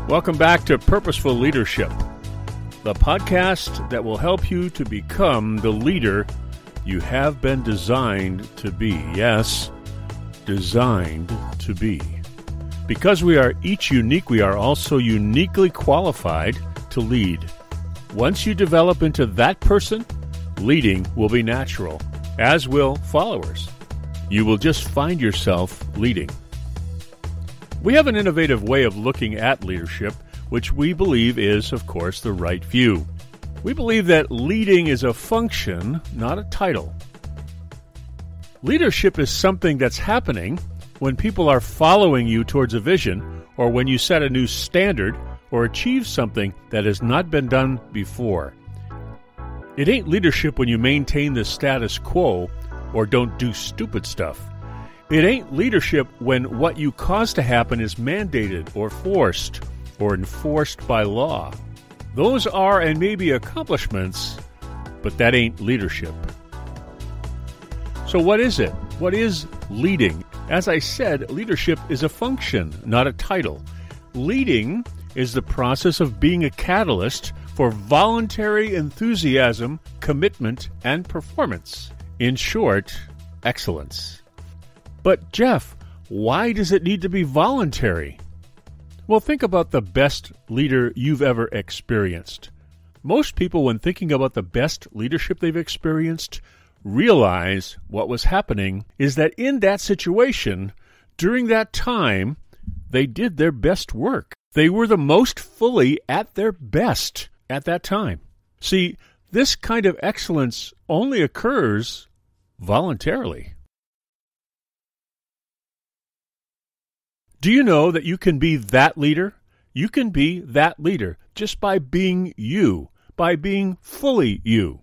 Welcome back to Purposeful Leadership, the podcast that will help you to become the leader you have been designed to be. Yes, designed to be. Because we are each unique, we are also uniquely qualified to lead. Once you develop into that person, leading will be natural, as will followers. You will just find yourself leading. We have an innovative way of looking at leadership, which we believe is, of course, the right view. We believe that leading is a function, not a title. Leadership is something that's happening when people are following you towards a vision, or when you set a new standard or achieve something that has not been done before. It ain't leadership when you maintain the status quo or don't do stupid stuff. It ain't leadership when what you cause to happen is mandated or forced or enforced by law. Those are and may be accomplishments, but that ain't leadership. So what is it? What is leading? As I said, leadership is a function, not a title. Leading is the process of being a catalyst for voluntary enthusiasm, commitment, and performance. In short, excellence. But Jeff, why does it need to be voluntary? Well, think about the best leader you've ever experienced. Most people, when thinking about the best leadership they've experienced, realize what was happening is that in that situation, during that time, they did their best work. They were the most fully at their best at that time. See, this kind of excellence only occurs voluntarily. Do you know that you can be that leader? You can be that leader just by being you, by being fully you.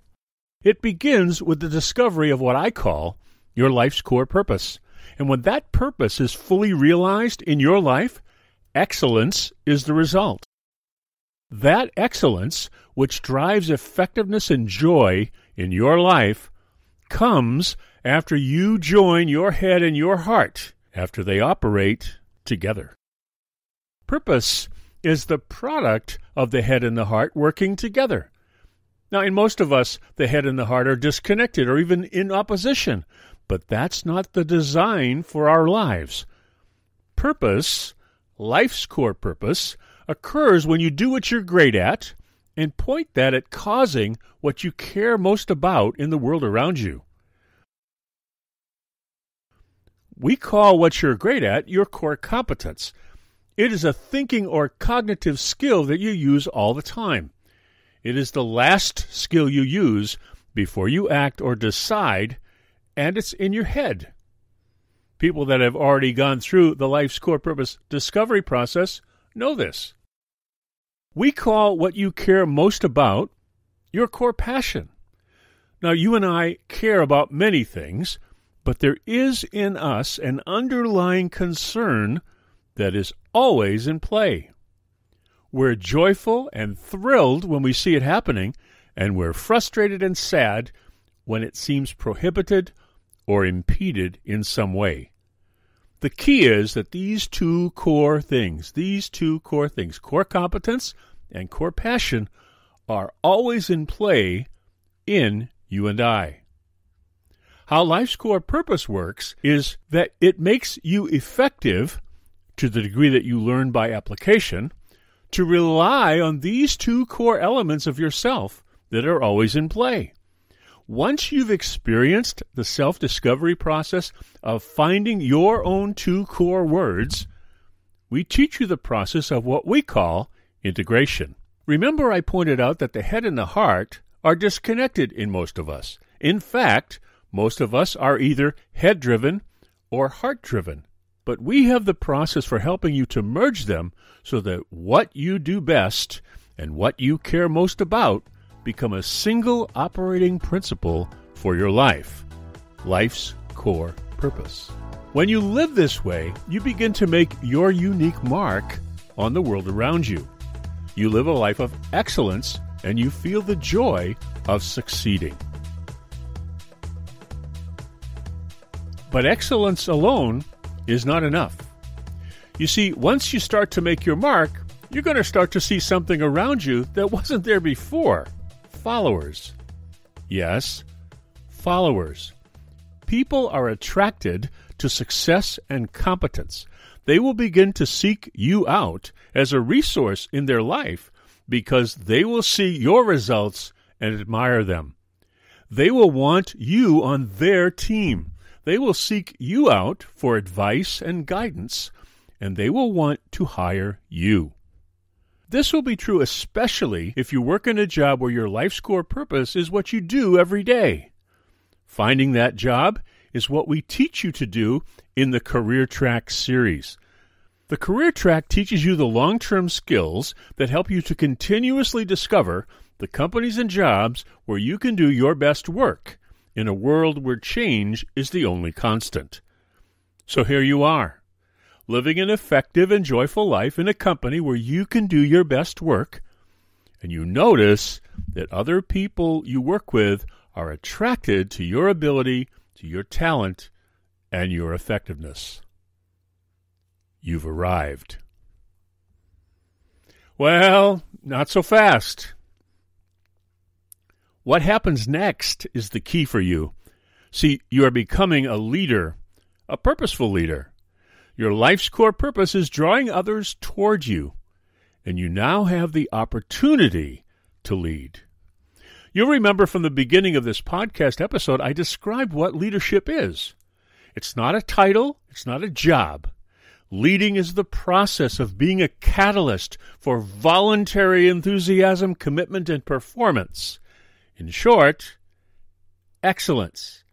It begins with the discovery of what I call your life's core purpose. And when that purpose is fully realized in your life, excellence is the result. That excellence, which drives effectiveness and joy in your life, comes after you join your head and your heart, after they operate together. Purpose is the product of the head and the heart working together. Now, in most of us, the head and the heart are disconnected or even in opposition, but that's not the design for our lives. Purpose, life's core purpose, occurs when you do what you're great at and point that at causing what you care most about in the world around you. We call what you're great at your core competence. It is a thinking or cognitive skill that you use all the time. It is the last skill you use before you act or decide, and it's in your head. People that have already gone through the life's core purpose discovery process know this. We call what you care most about your core passion. Now, you and I care about many things, but there is in us an underlying concern that is always in play. We're joyful and thrilled when we see it happening, and we're frustrated and sad when it seems prohibited or impeded in some way. The key is that these two core things, core competence and core passion, are always in play in you and I. How life's core purpose works is that it makes you effective, to the degree that you learn by application, to rely on these two core elements of yourself that are always in play. Once you've experienced the self-discovery process of finding your own two core words, we teach you the process of what we call integration. Remember, I pointed out that the head and the heart are disconnected in most of us. In fact, most of us are either head-driven or heart-driven. But we have the process for helping you to merge them so that what you do best and what you care most about become a single operating principle for your life, life's core purpose. When you live this way, you begin to make your unique mark on the world around you. You live a life of excellence, and you feel the joy of succeeding. But excellence alone is not enough. You see, once you start to make your mark, you're going to start to see something around you that wasn't there before. Followers. Yes, followers. People are attracted to success and competence. They will begin to seek you out as a resource in their life because they will see your results and admire them. They will want you on their team. They will seek you out for advice and guidance, and they will want to hire you. This will be true especially if you work in a job where your life's core purpose is what you do every day. Finding that job is what we teach you to do in the Career Track series. The Career Track teaches you the long-term skills that help you to continuously discover the companies and jobs where you can do your best work in a world where change is the only constant. So here you are, living an effective and joyful life in a company where you can do your best work, and you notice that other people you work with are attracted to your ability, to your talent, and your effectiveness. You've arrived. Well, not so fast. What happens next is the key for you. See, you are becoming a leader, a purposeful leader. Your life's core purpose is drawing others toward you, and you now have the opportunity to lead. You'll remember from the beginning of this podcast episode, I described what leadership is. It's not a title, it's not a job. Leading is the process of being a catalyst for voluntary enthusiasm, commitment, and performance. In short, excellence.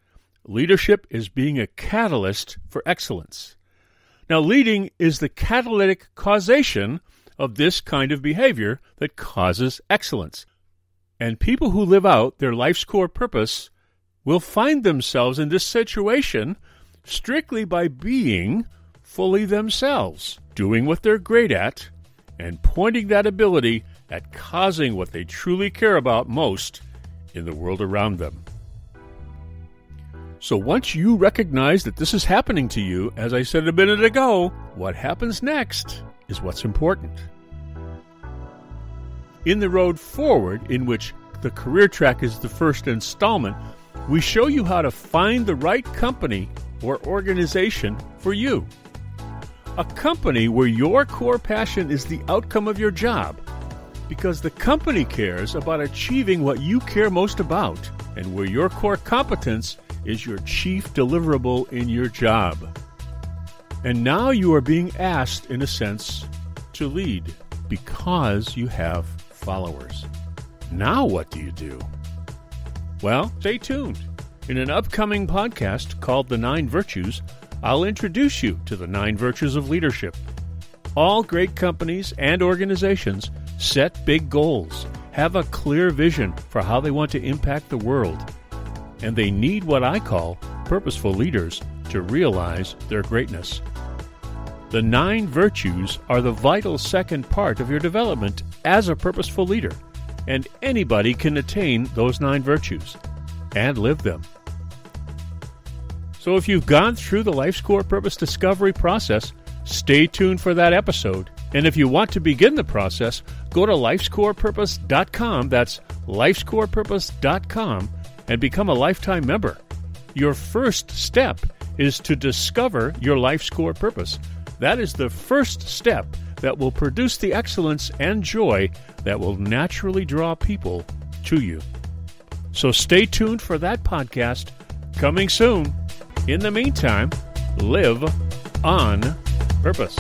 Leadership is being a catalyst for excellence. Now, leading is the catalytic causation of this kind of behavior that causes excellence. And people who live out their life's core purpose will find themselves in this situation strictly by being fully themselves, doing what they're great at, and pointing that ability at causing what they truly care about most in the world around them. So once you recognize that this is happening to you, as I said a minute ago, what happens next is what's important. In the road forward, in which the Career Track is the first installment, we show you how to find the right company or organization for you. A company where your core passion is the outcome of your job, because the company cares about achieving what you care most about, and where your core competence is your chief deliverable in your job. And now you are being asked, in a sense, to lead because you have followers. Now what do you do? Well, stay tuned. In an upcoming podcast called The 9 Virtues, I'll introduce you to the 9 virtues of leadership. All great companies and organizations set big goals, have a clear vision for how they want to impact the world, and they need what I call purposeful leaders to realize their greatness. The 9 virtues are the vital second part of your development as a purposeful leader, and anybody can attain those 9 virtues and live them. So if you've gone through the Life's Core Purpose discovery process, stay tuned for that episode. And if you want to begin the process, go to lifescorepurpose.com, that's lifescorepurpose.com, and become a lifetime member. Your first step is to discover your life's core purpose. That is the first step that will produce the excellence and joy that will naturally draw people to you. So stay tuned for that podcast coming soon. In the meantime, live on purpose.